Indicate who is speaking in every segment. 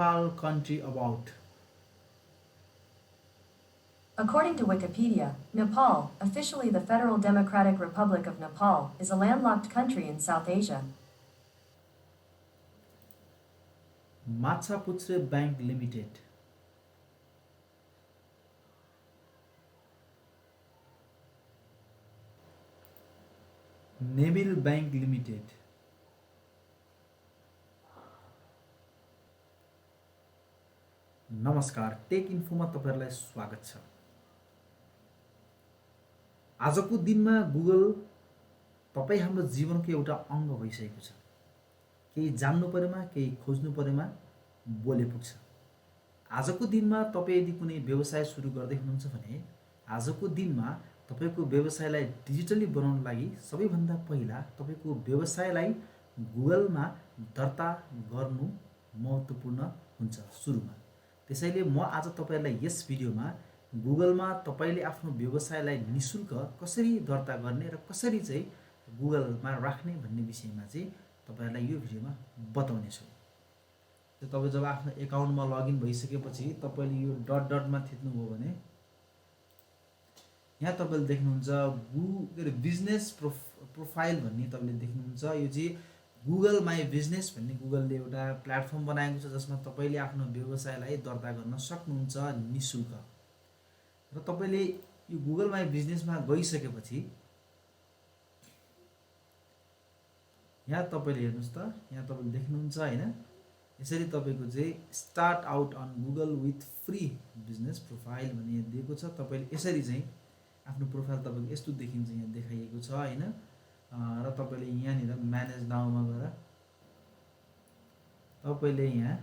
Speaker 1: Nepal country about?
Speaker 2: According to Wikipedia, Nepal, officially the Federal Democratic Republic of Nepal, is a landlocked country in South Asia.
Speaker 1: Machapuchre Bank Limited. Neville Bank Limited. नमस्कार, take इन्फोमा तपाईहरुलाई स्वागत छ। आजको दिनमा Google तपाई हाम्रो जीवनको एउटा अंग भइसकेको छ। केही जान्नु परेमा, केही खोज्नु परेमा बोले पुग्छ। आजको दिनमा तपाई यदि कुनै व्यवसाय सुरु गर्दै हुनुहुन्छ भने आजको दिनमा तपाईको व्यवसायलाई डिजिटली बनाउन लागि सबैभन्दा पहिला तपाईको व्यवसायलाई गुगलमा दर्ता गर्नु महत्त्वपूर्ण हुन्छ सुरुमा। त्यसैले म आज तपाईहरुलाई यस भिडियोमा गुगलमा तपाईले आफ्नो व्यवसायलाई निशुल्क कसरी दर्ता गर्ने र कसरी चाहिँ गुगलमा राख्ने भन्ने विषयमा चाहिँ तपाईहरुलाई यो भिडियोमा बताउने छु। तपाई जब आफ्नो एकाउन्टमा लगइन भइसकेपछि तपाईले यो डट डटमा थिच्नुभयो भने यहाँ तपाईले देख्नुहुन्छ बिजनेस प्रोफाइल भन्ने तपाईले देख्नुहुन्छ। यो चाहिँ गुगल माई बिजनेस भन्ने गुगलले एउटा प्लेटफर्म बनाएको छ जसमा तपाईले आफ्नो व्यवसायलाई दर्ता गर्न सक्नुहुन्छ निशुल्क। र तपाईले यो गुगल माई बिजनेसमा गइसकेपछि यहाँ तपाईले हेर्नुस् त, यहाँ तपाईले देख्नुहुन्छ हैन, यसरी तपाईको चाहिँ start out on Google with free business profile भन्ने दिएको छ। तपाईले यसरी चाहिँ आफ्नो प्रोफाइल तपाईको यस्तो देखिन्छ, यहाँ देखाइएको छ हैन। र तपाईले यहाँ निर म्यानेज नाउमा गएर तपाईले यहाँ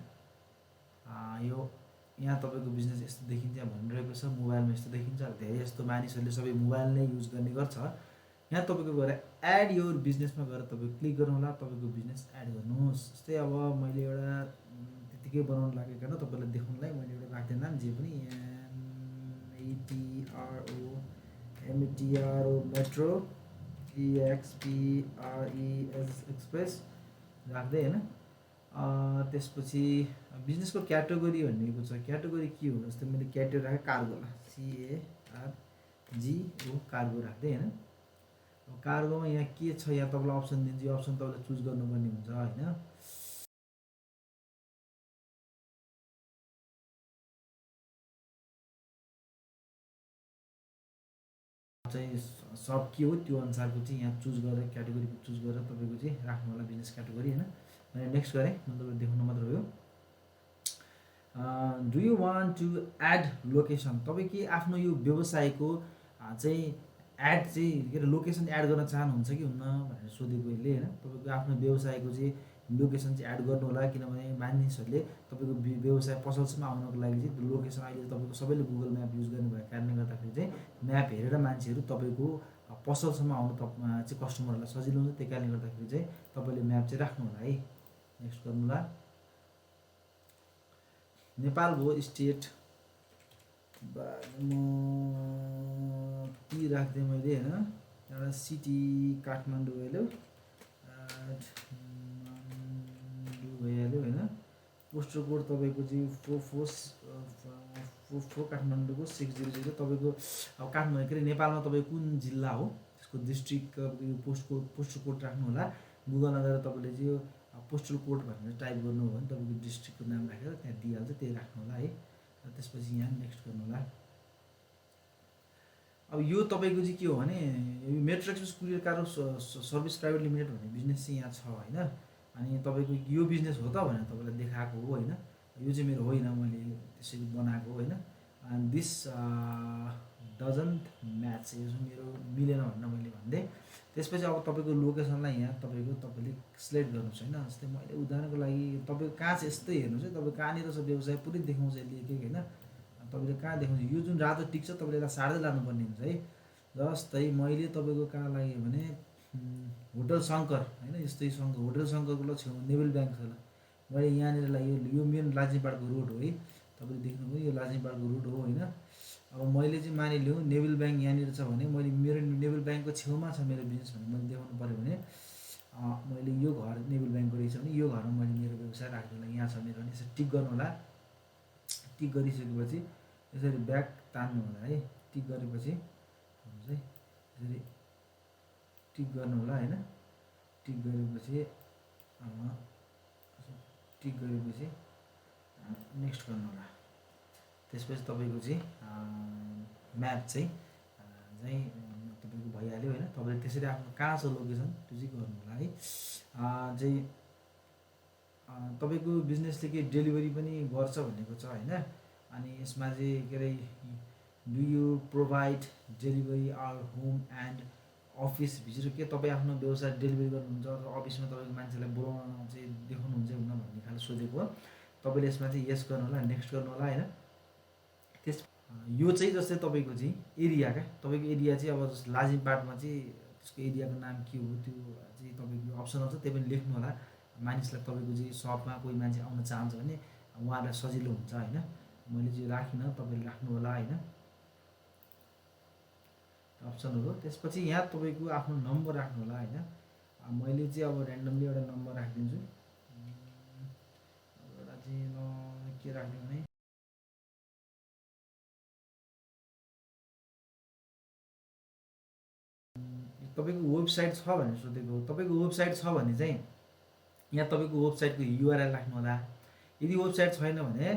Speaker 1: तपाईको बिजनेस यस्तो देखिन्छ भनिरहेको छ। मोबाइलमा यस्तो देखिन्छ। धेरै जस्तो मानिसहरूले सबै मोबाइल नै युज गर्ने गर्छ। यहाँ तपाईको गएर एड योर बिजनेसमा गएर तपाईले क्लिक गर्नु होला। तपाईको बिजनेस एड गर्नुहोस्। जस्तै अब मैले एउटा त्यतिकै बनाउन लागेको हैन, तपाईलाई देखाउनलाई मैले एउटा राख्दै नाम जे पनि METRO मेट्रो EXPRES एक्सप्रेस राख्दै हैन। त्यसपछि बिजनेसको क्याटेगोरी भन्नेको छ। क्याटेगोरी के हो? जस्तै मैले क्याटेगोरी राखे कार्गोला CARGO कार्गो राख्दै हैन। कार्गोमा यहाँ के छ, यहाँ तपाईलाई अप्सन दिन्छ। यो अप्सन तपाईले चुज गर्नुपर्ने हुन्छ हैन। चाहिँ सब के हो त्यो अनुसारको चाहिँ यहाँ चुज गरेर क्याटेगोरी चुज गरेर तपाईको चाहिँ राख्नु होला बिजनेस क्याटेगोरी हैन। मैले नेक्स्ट गरे, मतलब देखाउन मात्र हो। Do you want to add location? तपाई के आफ्नो यो व्यवसायको चाहिँ एड चाहिँ के लोकेसन एड गर्न चाहनुहुन्छ कि हुन्न भनेर सोधेको यसले हैन। तपाईको आफ्नो व्यवसायको चाहिँ लोकेसन चाहिँ एड गर्नु होला, किनभने मानिसहरूले तपाईको व्यवसाय पसलसम्म आउनको लागि चाहिँ लोकेसन अहिले तपाईको सबैले गुगल म्याप युज गर्ने भएको कारणले गर्दाखेरि चाहिँ म्याप हेरेर मान्छेहरू तपाईको पसलसम्म आउनु चाहिँ कस्टमरलाई सजिलो हुन्छ। त्यही कारणले गर्दाखेरि चाहिँ तपाईले म्याप चाहिँ राख्नु होला है। नेक्स्ट गर्नु होला। नेपाल भो स्टेट टी राख्दै मैले हैन। एउटा सिटी काठमाडौँ भइहाल्यो, भइहाल्यो हैन। पोस्टल कोड तपाईको चाहिँ 4444 काठमाडौँको 600। तपाईको अब काठमाडौँ के नेपालमा तपाईँ कुन जिल्ला हो त्यसको डिस्ट्रिक्ट यो पोस्टल कोड राख्नु होला। गुगलमा गएर तपाईले चाहिँ यो पोस्टल कोड भनेर टाइप गर्नु हो भने तपाईको डिस्ट्रिक्टको नाम राखेर त्यहाँ दिइहाल्छ, त्यही राख्नु होला है। र त्यसपछि यहाँ नेक्स्ट गर्नु होला। अब यो तपाईको चाहिँ के हो भने यो metro express courier cargo service private limited भन्ने बिजनेस चाहिँ यहाँ छ हैन। अनि तपाईको यो बिजनेस हो त भनेर तपाईलाई देखाएको हो हैन। यो चाहिँ मेरो होइन, मैले त्यसरी बनाएको हैन। एन्ड दिस डजन्ट म्याच, यो चाहिँ मेरो मिलेन भनेर मैले भन्दै। त्यसपछि अब तपाईको लोकेसनलाई यहाँ तपाईले सिलेक्ट गर्नु छैन। जस्तै मैले उदाहरणको लागि तपाईको कहाँ चाहिँ यस्तै हेर्नुस् है। तपाईको कहाँनिर छ व्यवसाय पुरै देखाउँछ यसले एक हैन। तपाईले कहाँ देखाउँछ यो जुन रातो टिक छ तपाईले यसलाई सार्दै लानुपर्ने हुन्छ है। जस्तै मैले तपाईको कहाँ लाग्यो भने होटल शङ्कर हैन, यस्तै शङ्कर होटल शङ्करको छेउमा नेभल ब्याङ्क छ। मैले यहाँनिर यो मेन लाजिमपाटको रोड हो है। तपाईले देख्नुभयो यो लाजिमपाटको रोड हो हैन। अब मैले चाहिँ मानिलिउँ नेभल ब्याङ्क यहाँनिर छ भने मैले मेरो नेभल ब्याङ्कको छेउमा छ मेरो बिजनेस भने मैले देखाउनु पर्यो भने मैले यो घर नेबुल ब्याङ्कको रहेछ भने यो घरमा मैले मेरो व्यवसाय राख्छु होला, यहाँ छ मेरो भने यसरी टिक गर्नु होला। टिक गरिसकेपछि यसरी ब्याक तान्नु होला है। टिक गरेपछि हुन्छ है, यसरी टिक गर्नु होला होइन। टिक गरेपछि नेक्स्ट गर्नु होला। त्यसपछि तपाईँको चाहिँ म्याप चाहिँ तपाईँको भइहाल्यो होइन। तपाईँले त्यसरी आफ्नो कहाँ छ लोकेसन त्यो चाहिँ गर्नु होला है। चाहिँ तपाईँको बिजनेसले के डेलिभरी पनि गर्छ भनेको छ होइन। अनि यसमा चाहिँ के अरे do you provide delivery our home and office visit, के तपाईँ आफ्नो व्यवसाय डेलिभरी गर्नुहुन्छ अथवा अफिसमा तपाईँको मान्छेलाई बोलाउन चाहिँ देखाउनुहुन्छ हुन्न भन्ने खाले सोधेको हो। तपाईँले यसमा चाहिँ यस गर्नु होला, नेक्स्ट गर्नु होला होइन। त्यस यो चाहिँ जस्तै तपाईँको चाहिँ एरिया क्या, तपाईँको एरिया चाहिँ अब जस्तो लाजिमपाटमा चाहिँ त्यसको एरियाको नाम के हो त्यो चाहिँ तपाईँको अप्सन आउँछ, त्यही पनि लेख्नु होला। मानिसलाई तपाईँको चाहिँ सपमा कोही मान्छे आउन चाहन्छ भने उहाँलाई सजिलो हुन्छ होइन। मैले चाहिँ राखिनँ, तपाईँले राख्नु होला होइन अप्सनहरू। त्यसपछि यहाँ तपाईँको आफ्नो नम्बर राख्नु होला होइन। मैले चाहिँ अब ऱ्यान्डमली एउटा नम्बर राखिदिन्छु। एउटा चाहिँ के राख्ने भने तपाईँको वेबसाइट छ भनेर सोधेको हो। तपाईँको वेबसाइट छ भने चाहिँ यहाँ तपाईँको वेबसाइटको युआरएल राख्नु होला। यदि वेबसाइट छैन भने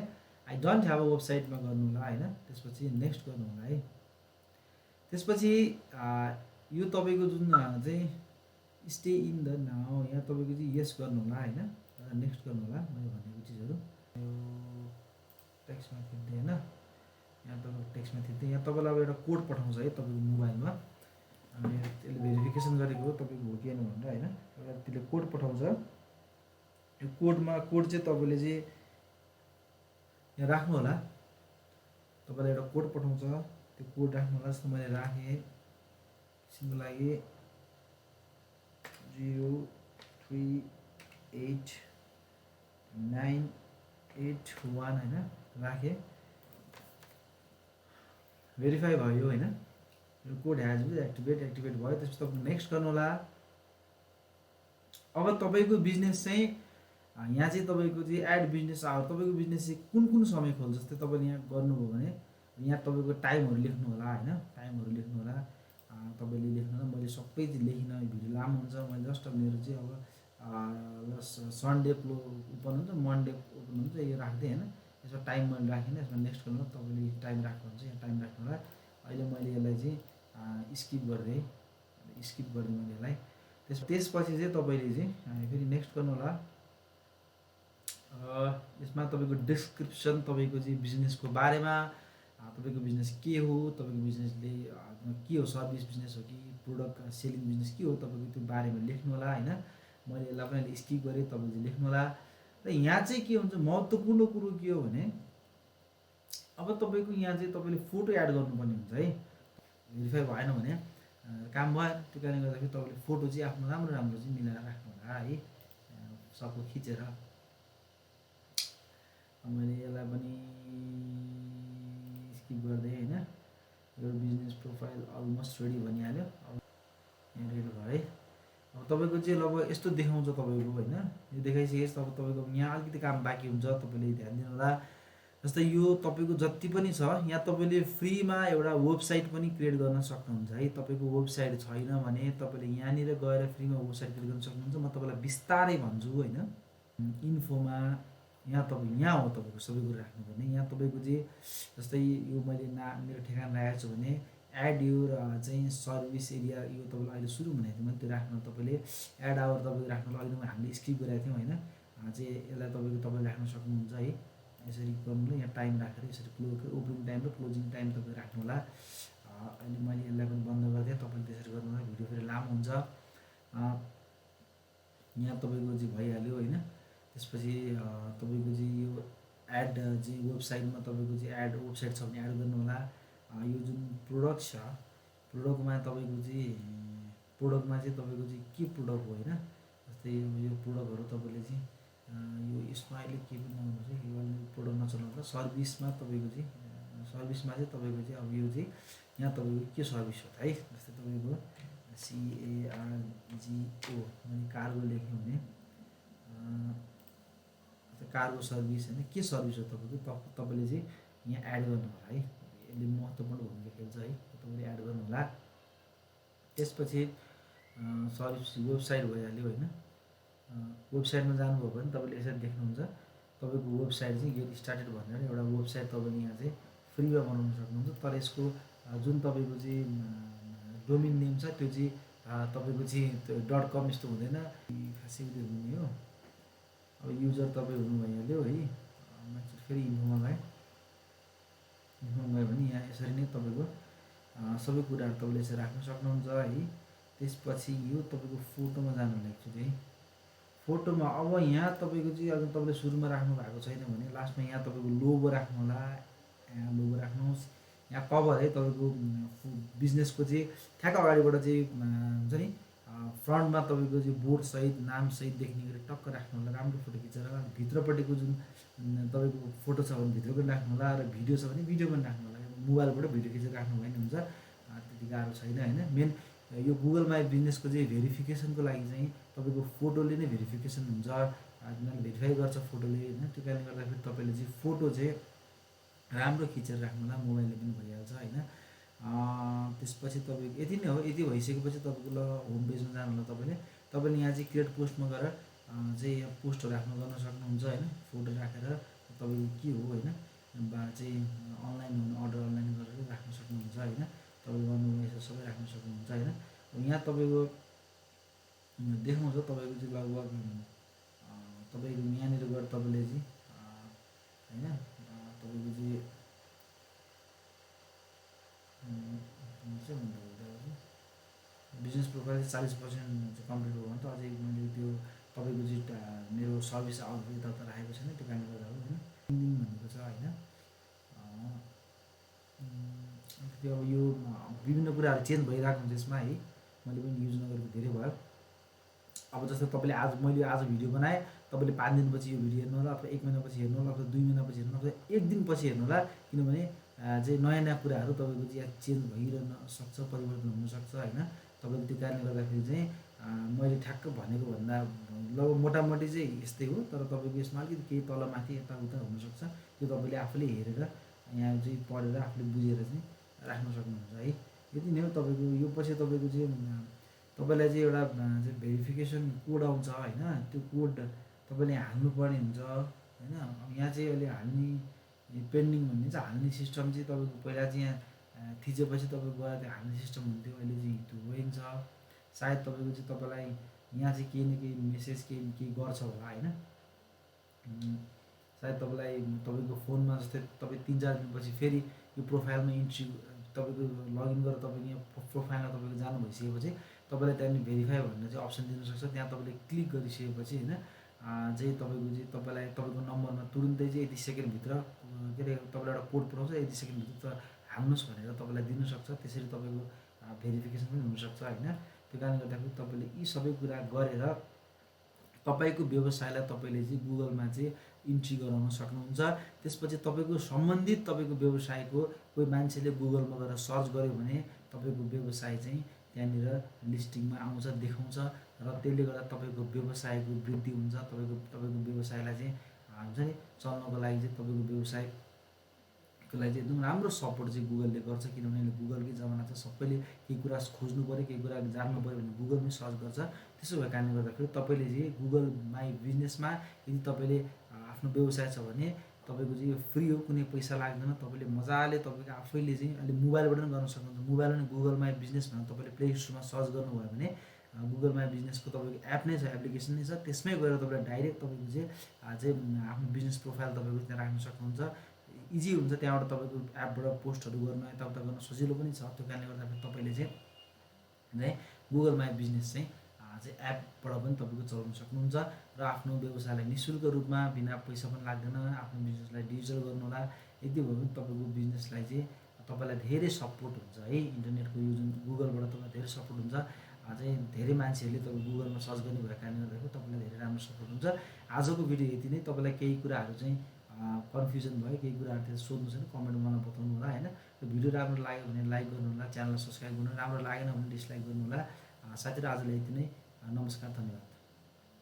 Speaker 1: आई डोन्ट ह्याभ अ वेबसाइटमा गर्नु होला होइन। त्यसपछि नेक्स्ट गर्नु होला है। त्यसपछि यो तपाईँको जुन चाहिँ स्टे इन द नाउ, यहाँ तपाईँको चाहिँ यस गर्नु होला होइन। नेक्स्ट गर्नु होला मैले भनेको चिजहरू। यो टेक्स्टमा थिच्दै होइन, यहाँ तपाईँको टेक्स्टमा थिच्दै यहाँ तपाईँलाई अब एउटा कोड पठाउँछ है तपाईँको मोबाइलमा। अनि त्यसले भेरिफिकेसन गरेको हो तपाईँको हो कि होइन भनेर होइन। एउटा त्यसले कोड पठाउँछ। यो कोड चाहिँ तपाईँले चाहिँ यहाँ राख्नु होला। तपाईँलाई एउटा कोड पठाउँछ, त्यो कोड राख्नु होला। जस्तो मैले राखेँ एकछिनको लागि 038981 होइन राखेँ। भेरिफाई भयो होइन। यो कोड ह्याज बिन एक्टिभेट भयो। त्यसपछि तपाईँ नेक्स्ट गर्नु होला। अब तपाईँको बिजनेस चाहिँ यहाँ चाहिँ तपाईँको चाहिँ एड बिजनेस आवर, तपाईँको बिजनेस चाहिँ कुन समय खोल्छ। जस्तै तपाईँले यहाँ गर्नुभयो भने यहाँ तपाईँको टाइमहरू लेख्नु होला होइन। टाइमहरू लेख्नु होला, तपाईँले लेख्नु होला। मैले सबै चाहिँ लेखिनँ, भिडियो लामो हुन्छ। मैले जस्ट मेरो चाहिँ अब सन्डे ओपन हुन्छ, मन्डे ओपन हुन्छ, यो राख्दै होइन। यसमा टाइम मैले राखिनँ। यसमा नेक्स्ट गर्नु, तपाईँले टाइम राख्नुहुन्छ, यहाँ टाइम राख्नु होला। अहिले मैले यसलाई चाहिँ स्किप गरिदिएँ मैले यसलाई। त्यसपछि चाहिँ तपाईँले चाहिँ फेरि नेक्स्ट गर्नु होला। यसमा तपाईँको डिस्क्रिप्सन, तपाईँको चाहिँ बिजनेसको बारेमा, तपाईँको बिजनेस के हो, तपाईँको बिजनेसले के हो, सर्भिस बिजनेस हो कि प्रोडक्ट सेलिङ बिजनेस के हो, तपाईँको त्यो बारेमा लेख्नु होला होइन। मैले यसलाई पनि स्किप गरेँ, तपाईँले लेख्नु होला। र यहाँ चाहिँ के हुन्छ महत्त्वपूर्ण कुरो के हो भने अब तपाईँको यहाँ चाहिँ तपाईँले फोटो एड गर्नुपर्ने हुन्छ है। भेरिफाई भएन भने काम भएन। त्यो कारणले गर्दाखेरि तपाईँले फोटो चाहिँ आफ्नो राम्रो चाहिँ मिलाएर राख्नु होला है, सबको खिचेर। मैले यसलाई पनि स्किप गर्दै होइन। यो बिजनेस प्रोफाइल अलमोस्ट रेडी भनिहाल्यो। अब यहाँ रेडी भयो है। अब तपाईँको चाहिँ लगभग यस्तो देखाउँछ तपाईँको होइन। यो देखाइसकेपछि अब तपाईँको यहाँ अलिकति काम बाँकी हुन्छ, तपाईँले ध्यान दिनु होला। जस्तै यो तपाईँको जति पनि छ यहाँ तपाईँले फ्रीमा एउटा वेबसाइट पनि क्रिएट गर्न सक्नुहुन्छ है। तपाईँको वेबसाइट छैन भने तपाईँले यहाँनिर गएर फ्रीमा वेबसाइट क्रिएट गर्न सक्नुहुन्छ। म तपाईँलाई बिस्तारै भन्छु होइन। इन्फोमा यहाँ हो तपाईँको सबै कुरो राख्नुपर्ने। यहाँ तपाईँको चाहिँ जस्तै यो मैले मेरो ठेगाना राखेको छु भने एड योर चाहिँ सर्भिस एरिया, यो तपाईँलाई अहिले सुरु भनेको थिएँ मैले, त्यो राख्नु तपाईँले। एड आवर तपाईँको राख्नु अहिले हामीले स्किप गरेको थियौँ होइन। चाहिँ यसलाई तपाईँले राख्न सक्नुहुन्छ है। यसरी गर्नु, यहाँ टाइम राखेर यसरी ओपनिङ टाइम र क्लोजिङ टाइम तपाईँले राख्नु होला। अहिले मैले यसलाई पनि बन्द गरिदिएँ, तपाईँले त्यसरी गर्नु होला। भिडियो फेरि लामो हुन्छ। यहाँ तपाईँको चाहिँ भइहाल्यो होइन। त्यसपछि तपाईँको चाहिँ यो एड चाहिँ वेबसाइटमा तपाईँको चाहिँ एड वेबसाइट छ भने एड गर्नु होला। यो जुन प्रोडक्ट छ, प्रोडक्टमा तपाईँको चाहिँ तपाईँको चाहिँ के प्रोडक्ट हो होइन। जस्तै यो प्रोडक्टहरू तपाईँले चाहिँ यो यसमा अहिले के पनि नहुनु चाहिँ यो प्रोडक्ट नचलाउँदा सर्भिसमा तपाईँको चाहिँ तपाईँको चाहिँ अब यो चाहिँ यहाँ तपाईँको के सर्भिस हो त है। जस्तै तपाईँको CARGO मैले कार्गो लेखेँ भने कार्गो सर्भिस होइन के सर्भिस हो तपाईँको तपाईँले चाहिँ यहाँ एड गर्नु होला है यसले महत्त्वपूर्ण भूमिका खेल्छ है तपाईँले एड गर्नु होला त्यसपछि सर्भिस वेबसाइट भइहाल्यो होइन वेबसाइटमा जानुभयो भने तपाईँले यसरी देख्नुहुन्छ तपाईँको वेबसाइट चाहिँ गेट स्टार्टेड भनेर एउटा वेबसाइट तपाईँले यहाँ चाहिँ फ्रीमा बनाउन सक्नुहुन्छ तर यसको जुन तपाईँको चाहिँ डोमेन नेम छ त्यो चाहिँ तपाईँको चाहिँ त्यो .com यस्तो हुँदैन खासै उयो हुने हो अब युजर तपाईँ हुनु भइहाल्यो है मान्छे फेरि इन्फोमा गएँ भने यहाँ यसरी नै तपाईँको सबै कुराहरू तपाईँले यसरी राख्न सक्नुहुन्छ है त्यसपछि यो तपाईँको फोटोमा जानु एकचोटि है फोटोमा अब यहाँ तपाईँको चाहिँ अझ तपाईँले सुरुमा राख्नु भएको छैन भने लास्टमा यहाँ तपाईँको लोगो राख्नु होला यहाँ लोगो राख्नुहोस् यहाँ कभर है तपाईँको बिजनेसको चाहिँ ठ्याक्क अगाडिबाट चाहिँ हुन्छ नि फ्रन्टमा तपाईँको चाहिँ बोर्डसहित नामसहित देख्ने गरी टक्क राख्नु होला राम्रो फोटो खिचेर भित्रपट्टिको जुन तपाईँको फोटो छ भने भित्र पनि राख्नु होला र भिडियो छ भने भिडियो पनि राख्नु होला मोबाइलबाट भिडियो खिचेर राख्नु भयो भने हुन्छ त्यति गाह्रो छैन होइन मेन यो गुगल माई बिजनेसको चाहिँ भेरिफिकेसनको लागि चाहिँ तपाईँको फोटोले नै भेरिफिकेसन हुन्छ तिनीहरूले भेरिफाई गर्छ फोटोले होइन त्यो कारणले गर्दाखेरि तपाईँले चाहिँ फोटो चाहिँ राम्रो खिचेर राख्नु होला मोबाइलले पनि भइहाल्छ होइन त्यसपछि तपाईँको यति नै हो यति भइसकेपछि तपाईँको ल होम पेजमा जानु होला तपाईँले यहाँ चाहिँ क्रिएट पोस्टमा गएर चाहिँ यहाँ पोस्टहरू राख्नु गर्न सक्नुहुन्छ होइन फोटो राखेर तपाईँको के हो होइन बा चाहिँ अनलाइन हुनु अर्डर अनलाइन गरेर राख्न सक्नुहुन्छ होइन तपाईँको गर्नु सबै राख्न सक्नुहुन्छ होइन यहाँ तपाईँको देखाउँछ तपाईँको चाहिँ लगभग तपाईँको यहाँनिर गएर तपाईँले चाहिँ होइन तपाईँको चाहिँ बिजनेस प्रोफाइल चाहिँ 40% चाहिँ कम्प्लिट भयो भने त अझै मैले त्यो तपाईँको चाहिँ मेरो सर्भिस आउटपुट यता राखेको छैन त्यो कारणले गर्दा हो होइन 3 दिन भनेको छ होइन त्यो अब यो विभिन्न कुराहरू चेन्ज भइरहेको हुन्छ यसमा है मैले पनि युज नगरेको धेरै भयो अब जस्तो तपाईँले मैले आज भिडियो बनाएँ तपाईँले 5 दिनपछि यो भिडियो हेर्नु होला अथवा 1 महिनापछि हेर्नु होला अथवा 2 महिनापछि हेर्नु होला अथवा 1 दिनपछि हेर्नु होला किनभने चाहिँ नयाँ नयाँ कुराहरू तपाईँको चाहिँ यहाँ चेन्ज भइरहन सक्छ परिवर्तन हुनसक्छ होइन तपाईँले त्यो कारणले गर्दाखेरि चाहिँ मैले ठ्याक्क भनेको भन्दा लगभग मोटामोटी चाहिँ यस्तै हो तर तपाईँको यसमा अलिकति केही तलमाथि यताउता हुनसक्छ त्यो तपाईँले आफूले हेरेर यहाँ चाहिँ पढेर आफूले बुझेर चाहिँ राख्न सक्नुहुन्छ है यति नै हो तपाईँको यो पछि तपाईँको चाहिँ तपाईँलाई चाहिँ एउटा चाहिँ भेरिफिकेसन कोड आउँछ होइन त्यो कोड तपाईँले हाल्नुपर्ने हुन्छ होइन यहाँ चाहिँ अहिले हाल्ने पेन्डिङ भन्ने चाहिँ हाल्ने सिस्टम चाहिँ तपाईँको पहिला चाहिँ यहाँ थिचेपछि तपाईँको गएर त्यो हाल्ने सिस्टम हुन्थ्यो अहिले चाहिँ त्यो गइन्छ सायद तपाईँको चाहिँ तपाईँलाई यहाँ चाहिँ केही न केही मेसेज केही गर्छ होला होइन सायद तपाईँलाई तपाईँको फोनमा जस्तै तपाईँ 3-4 दिनपछि फेरि यो प्रोफाइलमा इन्ट्री तपाईँको लगइन गरेर तपाईँको यहाँ प्रोफाइलमा तपाईँको जानु भइसकेपछि तपाईँलाई त्यहाँनिर भेरिफाई भनेर चाहिँ अप्सन दिनुसक्छ त्यहाँ तपाईँले क्लिक गरिसकेपछि होइन चाहिँ तपाईँको चाहिँ तपाईँलाई तपाईँको नम्बरमा तुरुन्तै चाहिँ यति सेकेन्डभित्र के अरे तपाईँलाई एउटा कोड पठाउँछ यति सेकेन्डभित्र हाल्नुहोस् भनेर तपाईँलाई दिनुसक्छ त्यसरी तपाईँको भेरिफिकेसन पनि हुनसक्छ होइन त्यो कारणले गर्दाखेरि तपाईँले यी सबै कुरा गरेर तपाईँको व्यवसायलाई तपाईँले चाहिँ गुगलमा चाहिँ इन्ट्री गराउन सक्नुहुन्छ त्यसपछि तपाईँको सम्बन्धित तपाईँको व्यवसायको कोही मान्छेले गुगलमा गएर सर्च गर्यो भने तपाईँको व्यवसाय चाहिँ त्यहाँनिर लिस्टिङमा आउँछ देखाउँछ र त्यसले गर्दा तपाईँको व्यवसायको वृद्धि हुन्छ तपाईँको व्यवसायलाई चाहिँ हुन्छ नि चल्नको लागि चाहिँ तपाईँको व्यवसायको लागि चाहिँ एकदम राम्रो सपोर्ट चाहिँ गुगलले गर्छ किनभने अहिले गुगलकै जमाना छ सबैले केही कुरा खोज्नु पऱ्यो केही कुरा जान्नु पऱ्यो भने गुगलमै सर्च गर्छ त्यसो भएको कारणले गर्दाखेरि तपाईँले चाहिँ गुगल माई बिजनेसमा यदि तपाईँले आफ्नो व्यवसाय छ भने तपाईँको चाहिँ यो फ्री हो कुनै पैसा लाग्दैन तपाईँले मजाले तपाईँको आफैले चाहिँ अहिले मोबाइलबाट पनि गर्न सक्नुहुन्छ मोबाइलमा पनि गुगल माई बिजनेस भनेर तपाईँले प्ले स्टोरमा सर्च गर्नुभयो भने गुगल माई बिजनेसको तपाईँको एप नै छ एप्लिकेसन नै छ त्यसमै गएर तपाईँले डाइरेक्ट तपाईँको चाहिँ आफ्नो बिजनेस प्रोफाइल तपाईँको त्यहाँ राख्न सक्नुहुन्छ इजी हुन्छ त्यहाँबाट तपाईँको एपबाट पोस्टहरू गर्न यताउता गर्न सजिलो पनि छ त्यो कारणले गर्दाखेरि तपाईँले चाहिँ गुगल माई बिजनेस चाहिँ एपबाट पनि तपाईँको चलाउन सक्नुहुन्छ र आफ्नो व्यवसायलाई निःशुल्क रूपमा बिना पैसा पनि लाग्दैन आफ्नो बिजनेसलाई डिजिटल गर्नु होला यति भयो भने तपाईँको बिजनेसलाई चाहिँ तपाईँलाई धेरै सपोर्ट हुन्छ है इन्टरनेटको यो जुन गुगलबाट तपाईँलाई धेरै सपोर्ट हुन्छ चाहिँ धेरै मान्छेहरूले तपाईँ गुगलमा सर्च गर्ने भएको कारणले गर्दाखेरि तपाईँलाई धेरै राम्रो सपोर्ट हुन्छ आजको भिडियो यति नै तपाईँलाई केही कुराहरू चाहिँ कन्फ्युजन भयो केही कुराहरू त्यहाँ सोध्नु छैन कमेन्टमा मलाई बताउनु होला होइन र भिडियो राम्रो लाग्यो भने लाइक गर्नुहोला, च्यानललाई सब्सक्राइब गर्नु, राम्रो लागेन भने डिसलाइक गर्नुहोला। साथीहरू आजलाई यति नै। नमस्कार, धन्यवाद।